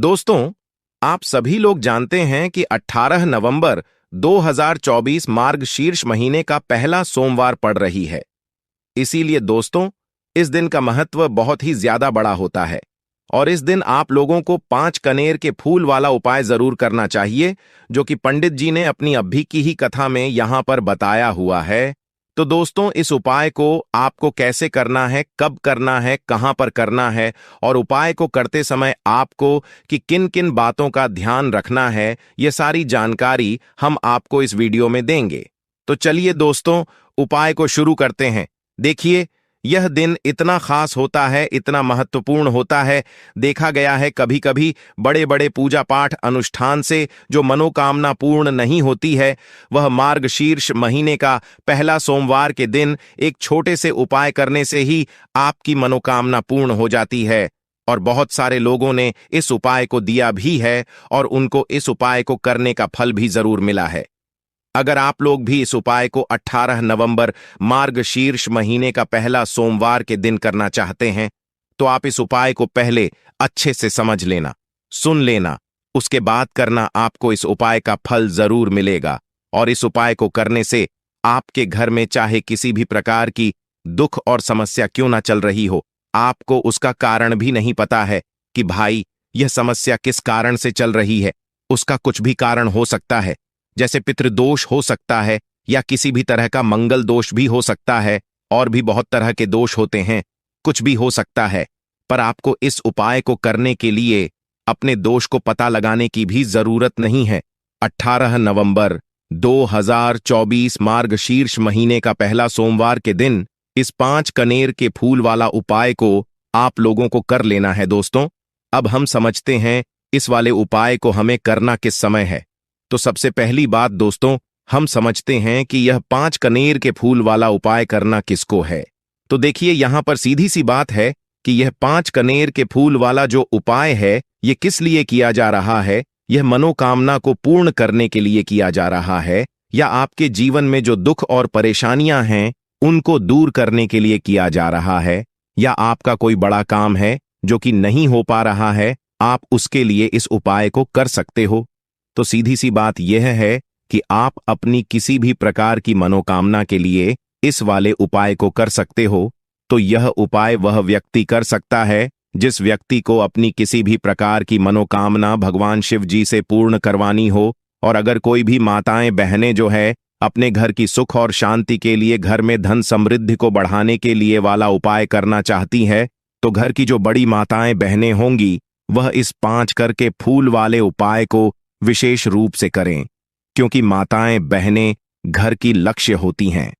दोस्तों, आप सभी लोग जानते हैं कि 18 नवंबर 2024 मार्गशीर्ष महीने का पहला सोमवार पड़ रही है। इसीलिए दोस्तों, इस दिन का महत्व बहुत ही ज्यादा बड़ा होता है और इस दिन आप लोगों को 5 कनेर के फूल वाला उपाय जरूर करना चाहिए, जो कि पंडित जी ने अपनी अभी की ही कथा में यहां पर बताया हुआ है। तो दोस्तों, इस उपाय को आपको कैसे करना है, कब करना है, कहां पर करना है और उपाय को करते समय आपको कि किन किन बातों का ध्यान रखना है, ये सारी जानकारी हम आपको इस वीडियो में देंगे। तो चलिए दोस्तों, उपाय को शुरू करते हैं। देखिए, यह दिन इतना खास होता है, इतना महत्वपूर्ण होता है। देखा गया है कभी कभी बड़े बड़े पूजा पाठ अनुष्ठान से जो मनोकामना पूर्ण नहीं होती है, वह मार्गशीर्ष महीने का पहला सोमवार के दिन एक छोटे से उपाय करने से ही आपकी मनोकामना पूर्ण हो जाती है। और बहुत सारे लोगों ने इस उपाय को दिया भी है और उनको इस उपाय को करने का फल भी जरूर मिला है। अगर आप लोग भी इस उपाय को 18 नवंबर मार्गशीर्ष महीने का पहला सोमवार के दिन करना चाहते हैं, तो आप इस उपाय को पहले अच्छे से समझ लेना, सुन लेना, उसके बाद करना। आपको इस उपाय का फल जरूर मिलेगा और इस उपाय को करने से आपके घर में चाहे किसी भी प्रकार की दुख और समस्या क्यों ना चल रही हो, आपको उसका कारण भी नहीं पता है कि भाई यह समस्या किस कारण से चल रही है। उसका कुछ भी कारण हो सकता है, जैसे पितृदोष हो सकता है या किसी भी तरह का मंगल दोष भी हो सकता है, और भी बहुत तरह के दोष होते हैं, कुछ भी हो सकता है। पर आपको इस उपाय को करने के लिए अपने दोष को पता लगाने की भी जरूरत नहीं है। 18 नवंबर 2024 मार्गशीर्ष महीने का पहला सोमवार के दिन इस 5 कनेर के फूल वाला उपाय को आप लोगों को कर लेना है। दोस्तों, अब हम समझते हैं इस वाले उपाय को हमें करना किस समय है। तो सबसे पहली बात दोस्तों, हम समझते हैं कि यह 5 कनेर के फूल वाला उपाय करना किसको है। तो देखिए, यहां पर सीधी सी बात है कि यह 5 कनेर के फूल वाला जो उपाय है, यह किस लिए किया जा रहा है। यह मनोकामना को पूर्ण करने के लिए किया जा रहा है, या आपके जीवन में जो दुख और परेशानियां हैं उनको दूर करने के लिए किया जा रहा है, या आपका कोई बड़ा काम है जो कि नहीं हो पा रहा है, आप उसके लिए इस उपाय को कर सकते हो। तो सीधी सी बात यह है कि आप अपनी किसी भी प्रकार की मनोकामना के लिए इस वाले उपाय को कर सकते हो। तो यह उपाय वह व्यक्ति कर सकता है जिस व्यक्ति को अपनी किसी भी प्रकार की मनोकामना भगवान शिव जी से पूर्ण करवानी हो। और अगर कोई भी माताएं बहनें जो है अपने घर की सुख और शांति के लिए, घर में धन समृद्धि को बढ़ाने के लिए वाला उपाय करना चाहती है, तो घर की जो बड़ी माताएं बहनें होंगी वह इस 5 कर के फूल वाले उपाय को विशेष रूप से करें, क्योंकि माताएं बहनें घर की लक्ष्य होती हैं।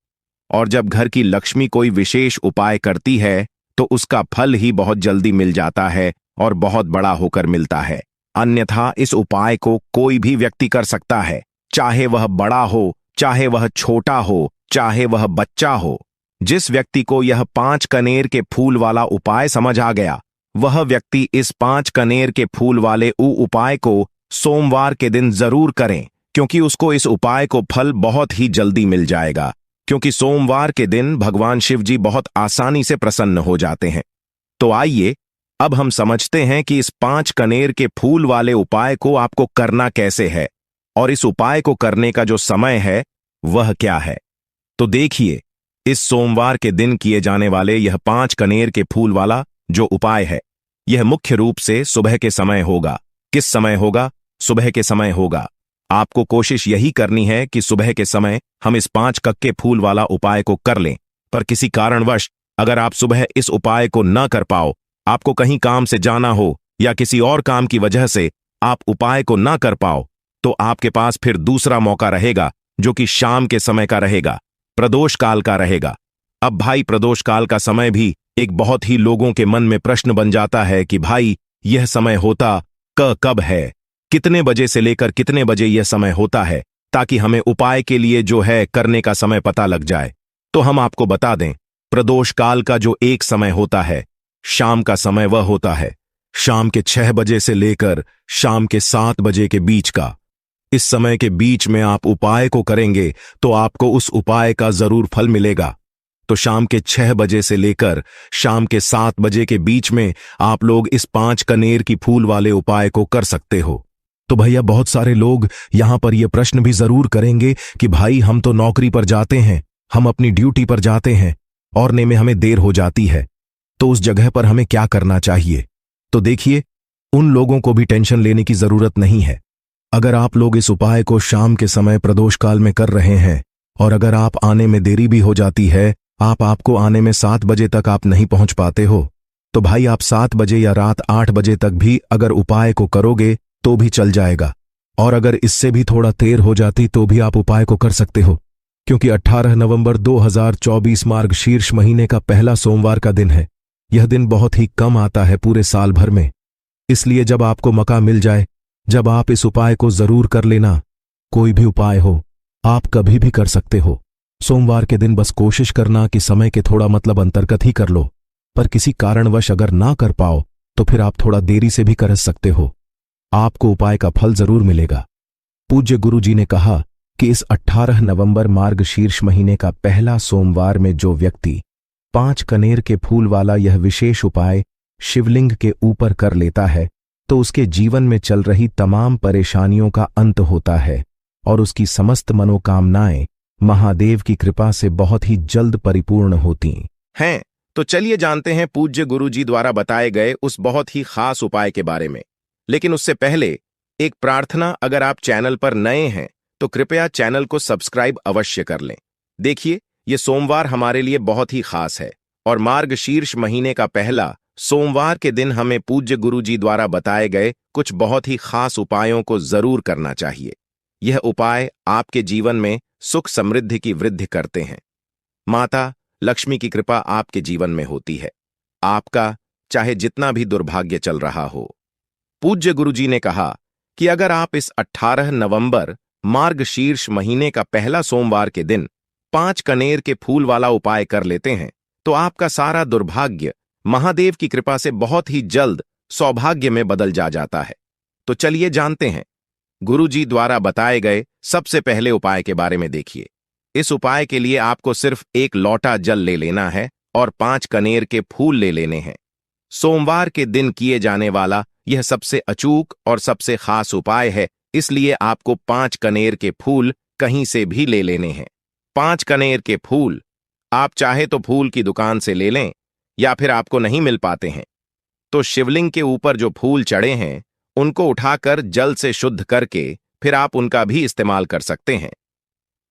और जब घर की लक्ष्मी कोई विशेष उपाय करती है तो उसका फल ही बहुत जल्दी मिल जाता है और बहुत बड़ा होकर मिलता है। अन्यथा इस उपाय को कोई भी व्यक्ति कर सकता है, चाहे वह बड़ा हो, चाहे वह छोटा हो, चाहे वह बच्चा हो। जिस व्यक्ति को यह 5 कनेर के फूल वाला उपाय समझ आ गया, वह व्यक्ति इस 5 कनेर के फूल वाले उपाय को सोमवार के दिन जरूर करें, क्योंकि उसको इस उपाय को फल बहुत ही जल्दी मिल जाएगा। क्योंकि सोमवार के दिन भगवान शिव जी बहुत आसानी से प्रसन्न हो जाते हैं। तो आइए अब हम समझते हैं कि इस 5 कनेर के फूल वाले उपाय को आपको करना कैसे है और इस उपाय को करने का जो समय है वह क्या है। तो देखिए, इस सोमवार के दिन किए जाने वाले यह 5 कनेर के फूल वाला जो उपाय है, यह मुख्य रूप से सुबह के समय होगा। किस समय होगा? सुबह के समय होगा। आपको कोशिश यही करनी है कि सुबह के समय हम इस 5 कक्के फूल वाला उपाय को कर लें। पर किसी कारणवश अगर आप सुबह इस उपाय को न कर पाओ, आपको कहीं काम से जाना हो या किसी और काम की वजह से आप उपाय को न कर पाओ, तो आपके पास फिर दूसरा मौका रहेगा, जो कि शाम के समय का रहेगा, प्रदोष काल का रहेगा। अब भाई, प्रदोष काल का समय भी एक बहुत ही लोगों के मन में प्रश्न बन जाता है कि भाई यह समय होता कब है, कितने बजे से लेकर कितने बजे यह समय होता है, ताकि हमें उपाय के लिए जो है करने का समय पता लग जाए। तो हम आपको बता दें, प्रदोष काल का जो एक समय होता है, शाम का समय, वह होता है शाम के 6 बजे से लेकर शाम के 7 बजे के बीच का। इस समय के बीच में आप उपाय को करेंगे तो आपको उस उपाय का जरूर फल मिलेगा। तो शाम के 6 बजे से लेकर शाम के 7 बजे के बीच में आप लोग इस 5 कनेर की फूल वाले उपाय को कर सकते हो। तो भैया बहुत सारे लोग यहां पर यह प्रश्न भी जरूर करेंगे कि भाई हम तो नौकरी पर जाते हैं, हम अपनी ड्यूटी पर जाते हैं और ने में हमें देर हो जाती है, तो उस जगह पर हमें क्या करना चाहिए। तो देखिए, उन लोगों को भी टेंशन लेने की जरूरत नहीं है। अगर आप लोग इस उपाय को शाम के समय प्रदोष काल में कर रहे हैं और अगर आप आने में देरी भी हो जाती है, आपको आने में 7 बजे तक आप नहीं पहुंच पाते हो, तो भाई आप 7 बजे या रात 8 बजे तक भी अगर उपाय को करोगे तो भी चल जाएगा। और अगर इससे भी थोड़ा देर हो जाती तो भी आप उपाय को कर सकते हो, क्योंकि 18 नवंबर 2024 मार्गशीर्ष महीने का पहला सोमवार का दिन है। यह दिन बहुत ही कम आता है पूरे साल भर में, इसलिए जब आपको मौका मिल जाए, जब आप इस उपाय को जरूर कर लेना। कोई भी उपाय हो, आप कभी भी कर सकते हो। सोमवार के दिन बस कोशिश करना कि समय के थोड़ा अंतर्गत ही कर लो, पर किसी कारणवश अगर ना कर पाओ तो फिर आप थोड़ा देरी से भी कर सकते हो। आपको उपाय का फल जरूर मिलेगा। पूज्य गुरु जी ने कहा कि इस 18 नवंबर मार्गशीर्ष महीने का पहला सोमवार में जो व्यक्ति 5 कनेर के फूल वाला यह विशेष उपाय शिवलिंग के ऊपर कर लेता है तो उसके जीवन में चल रही तमाम परेशानियों का अंत होता है और उसकी समस्त मनोकामनाएं महादेव की कृपा से बहुत ही जल्द परिपूर्ण होती हैं। तो चलिए जानते हैं पूज्य गुरु जी द्वारा बताए गए उस बहुत ही खास उपाय के बारे में। लेकिन उससे पहले एक प्रार्थना, अगर आप चैनल पर नए हैं तो कृपया चैनल को सब्सक्राइब अवश्य कर लें। देखिए, ये सोमवार हमारे लिए बहुत ही खास है और मार्गशीर्ष महीने का पहला सोमवार के दिन हमें पूज्य गुरु जी द्वारा बताए गए कुछ बहुत ही खास उपायों को जरूर करना चाहिए। यह उपाय आपके जीवन में सुख समृद्धि की वृद्धि करते हैं। माता लक्ष्मी की कृपा आपके जीवन में होती है, आपका चाहे जितना भी दुर्भाग्य चल रहा हो। पूज्य गुरु जी ने कहा कि अगर आप इस 18 नवंबर मार्गशीर्ष महीने का पहला सोमवार के दिन 5 कनेर के फूल वाला उपाय कर लेते हैं तो आपका सारा दुर्भाग्य महादेव की कृपा से बहुत ही जल्द सौभाग्य में बदल जाता है। तो चलिए जानते हैं गुरु जी द्वारा बताए गए सबसे पहले उपाय के बारे में। देखिए, इस उपाय के लिए आपको सिर्फ एक लोटा जल ले लेना है और 5 कनेर के फूल ले लेने हैं। सोमवार के दिन किए जाने वाला यह सबसे अचूक और सबसे खास उपाय है, इसलिए आपको 5 कनेर के फूल कहीं से भी ले लेने हैं। 5 कनेर के फूल आप चाहे तो फूल की दुकान से ले लें, या फिर आपको नहीं मिल पाते हैं तो शिवलिंग के ऊपर जो फूल चढ़े हैं उनको उठाकर जल से शुद्ध करके फिर आप उनका भी इस्तेमाल कर सकते हैं।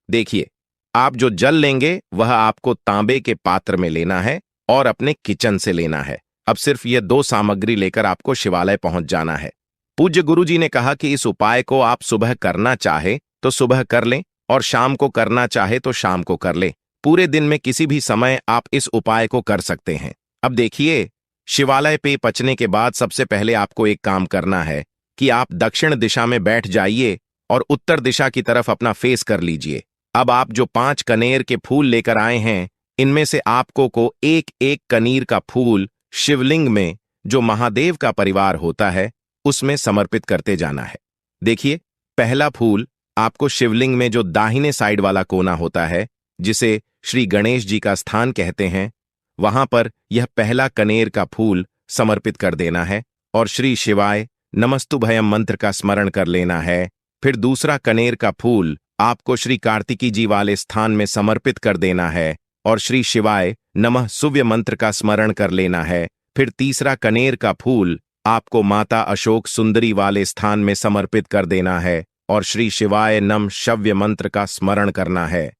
देखिए, आप जो जल लेंगे वह आपको तांबे के पात्र में लेना है और अपने किचन से लेना है। अब सिर्फ ये 2 सामग्री लेकर आपको शिवालय पहुंच जाना है। पूज्य गुरु जी ने कहा कि इस उपाय को आप सुबह करना चाहे तो सुबह कर लें और शाम को करना चाहे तो शाम को कर लें। पूरे दिन में किसी भी समय आप इस उपाय को कर सकते हैं। अब देखिए, शिवालय पे पहुंचने के बाद सबसे पहले आपको एक काम करना है कि आप दक्षिण दिशा में बैठ जाइए और उत्तर दिशा की तरफ अपना फेस कर लीजिए। अब आप जो 5 कनेर के फूल लेकर आए हैं, इनमें से आपको को एक एक कनीर का फूल शिवलिंग में जो महादेव का परिवार होता है उसमें समर्पित करते जाना है। देखिए, पहला फूल आपको शिवलिंग में जो दाहिने साइड वाला कोना होता है, जिसे श्री गणेश जी का स्थान कहते हैं, वहां पर यह पहला कनेर का फूल समर्पित कर देना है और श्री शिवाय नमस्तुभयम मंत्र का स्मरण कर लेना है। फिर दूसरा कनेर का फूल आपको श्री कार्तिकी जी वाले स्थान में समर्पित कर देना है और श्री शिवाय नमः सूव्य मंत्र का स्मरण कर लेना है। फिर तीसरा कनेर का फूल आपको माता अशोक सुंदरी वाले स्थान में समर्पित कर देना है और श्री शिवाय नम शव्य मंत्र का स्मरण करना है।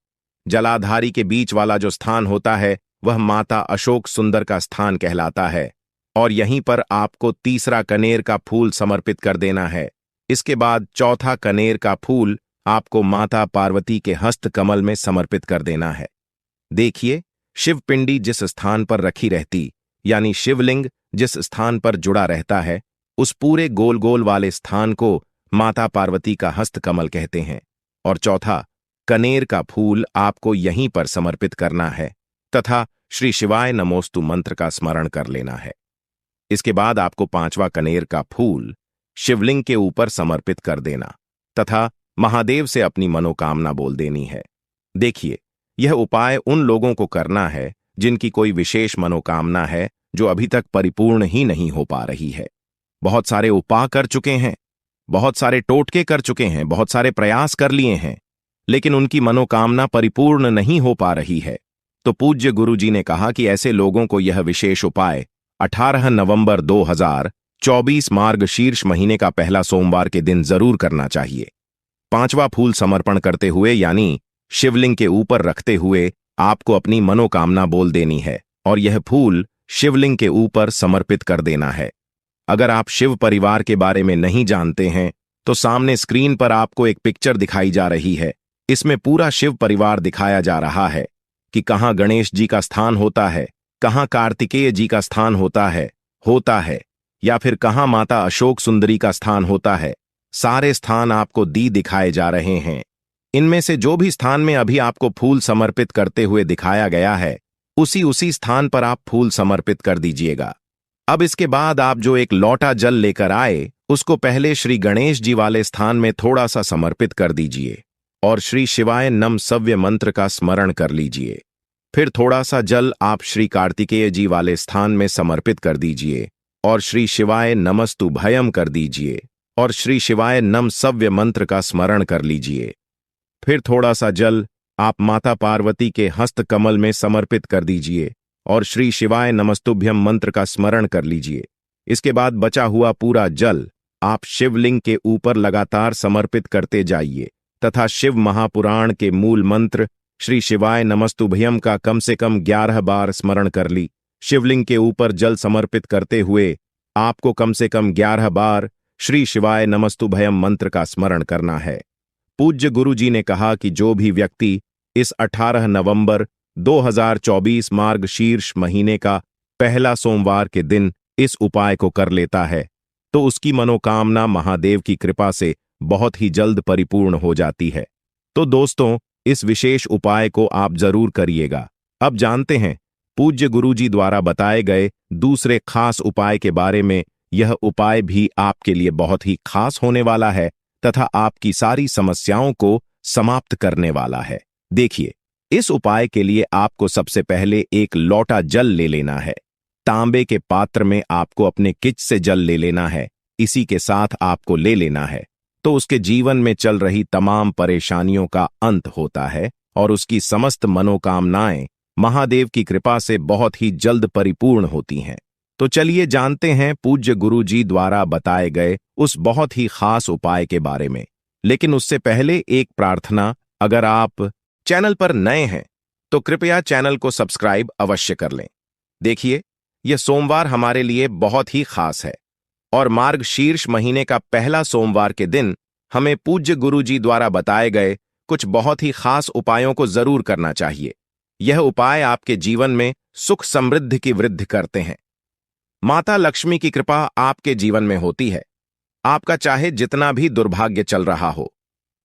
जलाधारी के बीच वाला जो स्थान होता है वह माता अशोक सुंदर का स्थान कहलाता है और यहीं पर आपको तीसरा कनेर का फूल समर्पित कर देना है। इसके बाद चौथा कनेर का फूल आपको माता पार्वती के हस्त कमल में समर्पित कर देना है। देखिए, शिवपिंडी जिस स्थान पर रखी रहती, यानी शिवलिंग जिस स्थान पर जुड़ा रहता है, उस पूरे गोल गोल वाले स्थान को माता पार्वती का हस्त कमल कहते हैं। और चौथा कनेर का फूल आपको यहीं पर समर्पित करना है तथा श्री शिवाय नमोस्तु मंत्र का स्मरण कर लेना है। इसके बाद आपको 5वां कनेर का फूल शिवलिंग के ऊपर समर्पित कर देना तथा महादेव से अपनी मनोकामना बोल देनी है। देखिए, यह उपाय उन लोगों को करना है जिनकी कोई विशेष मनोकामना है जो अभी तक परिपूर्ण ही नहीं हो पा रही है। बहुत सारे उपाय कर चुके हैं, बहुत सारे टोटके कर चुके हैं, बहुत सारे प्रयास कर लिए हैं, लेकिन उनकी मनोकामना परिपूर्ण नहीं हो पा रही है। तो पूज्य गुरुजी ने कहा कि ऐसे लोगों को यह विशेष उपाय 18 नवंबर 2024 मार्गशीर्ष महीने का पहला सोमवार के दिन जरूर करना चाहिए। 5वां फूल समर्पण करते हुए यानी शिवलिंग के ऊपर रखते हुए आपको अपनी मनोकामना बोल देनी है और यह फूल शिवलिंग के ऊपर समर्पित कर देना है। अगर आप शिव परिवार के बारे में नहीं जानते हैं तो सामने स्क्रीन पर आपको एक पिक्चर दिखाई जा रही है। इसमें पूरा शिव परिवार दिखाया जा रहा है कि कहां गणेश जी का स्थान होता है, कहां कार्तिकेय जी का स्थान होता है या फिर कहां माता अशोक सुंदरी का स्थान होता है। सारे स्थान आपको दिखाए जा रहे हैं। इनमें से जो भी स्थान में अभी आपको फूल समर्पित करते हुए दिखाया गया है उसी स्थान पर आप फूल समर्पित कर दीजिएगा। अब इसके बाद आप जो एक लोटा जल लेकर आए उसको पहले श्री गणेश जी वाले स्थान में थोड़ा सा समर्पित कर दीजिए और श्री शिवाय नम सव्य मंत्र का स्मरण कर लीजिए। फिर थोड़ा सा जल आप श्री कार्तिकेय जी वाले स्थान में समर्पित कर दीजिए और श्री शिवाय नमस्तु भयम कर दीजिए और श्री शिवाय नम सव्य मंत्र का स्मरण कर लीजिए। फिर थोड़ा सा जल आप माता पार्वती के हस्त कमल में समर्पित कर दीजिए और श्री शिवाय नमस्तुभ्यम मंत्र का स्मरण कर लीजिए। इसके बाद बचा हुआ पूरा जल आप शिवलिंग के ऊपर लगातार समर्पित करते जाइए तथा शिव महापुराण के मूल मंत्र श्री शिवाय नमस्तुभयम का कम से कम 11 बार स्मरण कर ली। शिवलिंग के ऊपर जल समर्पित करते हुए आपको कम से कम 11 बार श्री शिवाय नमस्तुभयम मंत्र का स्मरण करना है। पूज्य गुरु जी ने कहा कि जो भी व्यक्ति इस 18 नवंबर 2024 मार्गशीर्ष महीने का पहला सोमवार के दिन इस उपाय को कर लेता है तो उसकी मनोकामना महादेव की कृपा से बहुत ही जल्द परिपूर्ण हो जाती है। तो दोस्तों, इस विशेष उपाय को आप जरूर करिएगा। अब जानते हैं पूज्य गुरुजी द्वारा बताए गए दूसरे खास उपाय के बारे में। यह उपाय भी आपके लिए बहुत ही खास होने वाला है तथा आपकी सारी समस्याओं को समाप्त करने वाला है। देखिए, इस उपाय के लिए आपको सबसे पहले एक लोटा जल ले लेना है। तांबे के पात्र में आपको अपने किच से जल ले लेना है। इसी के साथ आपको ले लेना है तो उसके जीवन में चल रही तमाम परेशानियों का अंत होता है और उसकी समस्त मनोकामनाएं महादेव की कृपा से बहुत ही जल्द परिपूर्ण होती हैं। तो चलिए जानते हैं पूज्य गुरु जी द्वारा बताए गए उस बहुत ही खास उपाय के बारे में। लेकिन उससे पहले एक प्रार्थना, अगर आप चैनल पर नए हैं तो कृपया चैनल को सब्सक्राइब अवश्य कर लें। देखिए, यह सोमवार हमारे लिए बहुत ही खास है और मार्गशीर्ष महीने का पहला सोमवार के दिन हमें पूज्य गुरु जी द्वारा बताए गए कुछ बहुत ही खास उपायों को जरूर करना चाहिए। यह उपाय आपके जीवन में सुख समृद्धि की वृद्धि करते हैं। माता लक्ष्मी की कृपा आपके जीवन में होती है, आपका चाहे जितना भी दुर्भाग्य चल रहा हो।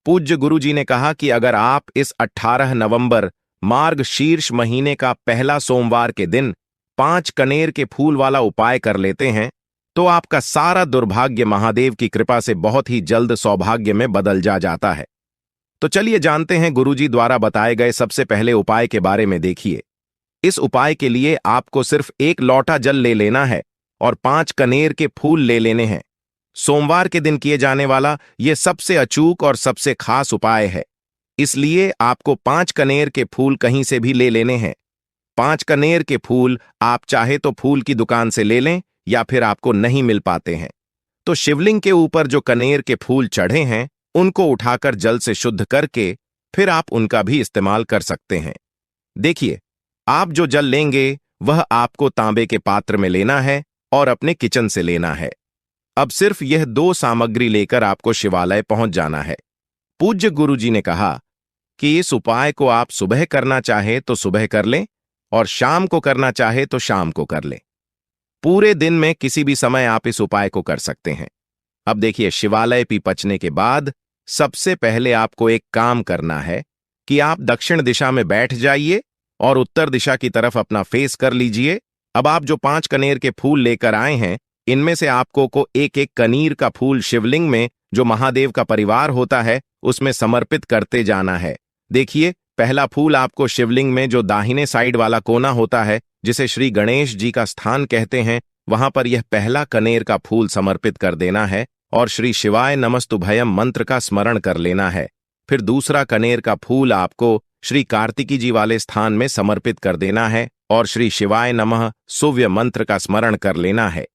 पूज्य गुरु जी ने कहा कि अगर आप इस 18 नवंबर मार्गशीर्ष महीने का पहला सोमवार के दिन 5 कनेर के फूल वाला उपाय कर लेते हैं तो आपका सारा दुर्भाग्य महादेव की कृपा से बहुत ही जल्द सौभाग्य में बदल जाता है। तो चलिए जानते हैं गुरुजी द्वारा बताए गए सबसे पहले उपाय के बारे में। देखिए, इस उपाय के लिए आपको सिर्फ एक लोटा जल ले लेना है और 5 कनेर के फूल ले लेने हैं। सोमवार के दिन किए जाने वाला यह सबसे अचूक और सबसे खास उपाय है, इसलिए आपको 5 कनेर के फूल कहीं से भी ले लेने हैं। 5 कनेर के फूल आप चाहे तो फूल की दुकान से ले लें या फिर आपको नहीं मिल पाते हैं तो शिवलिंग के ऊपर जो कनेर के फूल चढ़े हैं उनको उठाकर जल से शुद्ध करके फिर आप उनका भी इस्तेमाल कर सकते हैं। देखिए, आप जो जल लेंगे वह आपको तांबे के पात्र में लेना है और अपने किचन से लेना है। अब सिर्फ यह 2 सामग्री लेकर आपको शिवालय पहुंच जाना है। पूज्य गुरुजी ने कहा कि इस उपाय को आप सुबह करना चाहे तो सुबह कर लें और शाम को करना चाहे तो शाम को कर लें। पूरे दिन में किसी भी समय आप इस उपाय को कर सकते हैं। अब देखिए, शिवालय पहुंचने के बाद सबसे पहले आपको एक काम करना है कि आप दक्षिण दिशा में बैठ जाइए और उत्तर दिशा की तरफ अपना फेस कर लीजिए। अब आप जो 5 कनेर के फूल लेकर आए हैं इनमें से आपको को एक एक कनीर का फूल शिवलिंग में जो महादेव का परिवार होता है उसमें समर्पित करते जाना है। देखिए, पहला फूल आपको शिवलिंग में जो दाहिने साइड वाला कोना होता है, जिसे श्री गणेश जी का स्थान कहते हैं, वहां पर यह पहला कनेर का फूल समर्पित कर देना है और श्री शिवाय नमस्तुभयम मंत्र का स्मरण कर लेना है। फिर दूसरा कनेर का फूल आपको श्री कार्तिकी जी वाले स्थान में समर्पित कर देना है और श्री शिवाय नमः सूव्य मंत्र का स्मरण कर लेना है।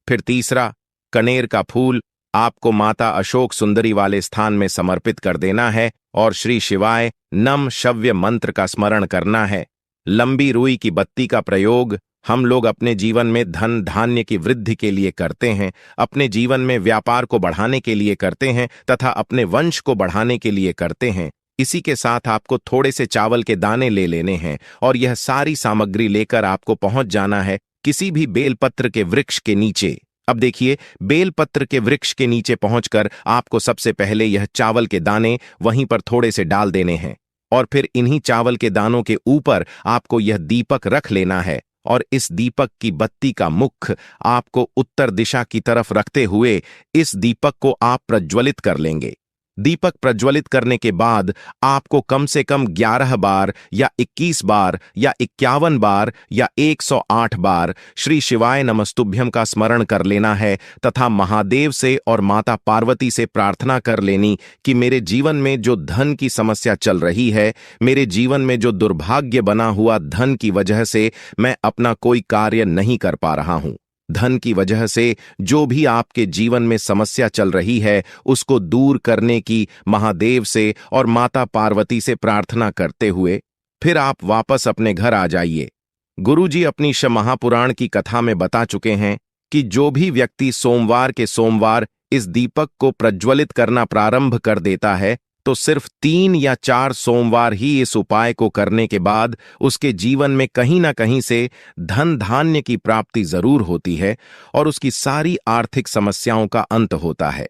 फिर तीसरा कनेर का फूल आपको माता अशोक सुंदरी वाले स्थान में समर्पित कर देना है और श्री शिवाय नम शव्य मंत्र का स्मरण करना है। लंबी रुई की बत्ती का प्रयोग हम लोग अपने जीवन में धन धान्य की वृद्धि के लिए करते हैं, अपने जीवन में व्यापार को बढ़ाने के लिए करते हैं तथा अपने वंश को बढ़ाने के लिए करते हैं। इसी के साथ आपको थोड़े से चावल के दाने ले लेने हैं और यह सारी सामग्री लेकर आपको पहुंच जाना है किसी भी बेलपत्र के वृक्ष के नीचे। अब देखिए, बेलपत्र के वृक्ष के नीचे पहुंचकर आपको सबसे पहले यह चावल के दाने वहीं पर थोड़े से डाल देने हैं और फिर इन्हीं चावल के दानों के ऊपर आपको यह दीपक रख लेना है और इस दीपक की बत्ती का मुख आपको उत्तर दिशा की तरफ रखते हुए इस दीपक को आप प्रज्वलित कर लेंगे। दीपक प्रज्वलित करने के बाद आपको कम से कम 11 बार या 21 बार या 51 बार या 108 बार श्री शिवाय नमस्तुभ्यम का स्मरण कर लेना है तथा महादेव से और माता पार्वती से प्रार्थना कर लेनी कि मेरे जीवन में जो धन की समस्या चल रही है, मेरे जीवन में जो दुर्भाग्य बना हुआ धन की वजह से मैं अपना कोई कार्य नहीं कर पा रहा हूं, धन की वजह से जो भी आपके जीवन में समस्या चल रही है उसको दूर करने की महादेव से और माता पार्वती से प्रार्थना करते हुए फिर आप वापस अपने घर आ जाइए। गुरुजी अपनी महापुराण की कथा में बता चुके हैं कि जो भी व्यक्ति सोमवार के सोमवार इस दीपक को प्रज्वलित करना प्रारंभ कर देता है तो सिर्फ 3 या 4 सोमवार ही इस उपाय को करने के बाद उसके जीवन में कहीं ना कहीं से धन धान्य की प्राप्ति जरूर होती है और उसकी सारी आर्थिक समस्याओं का अंत होता है।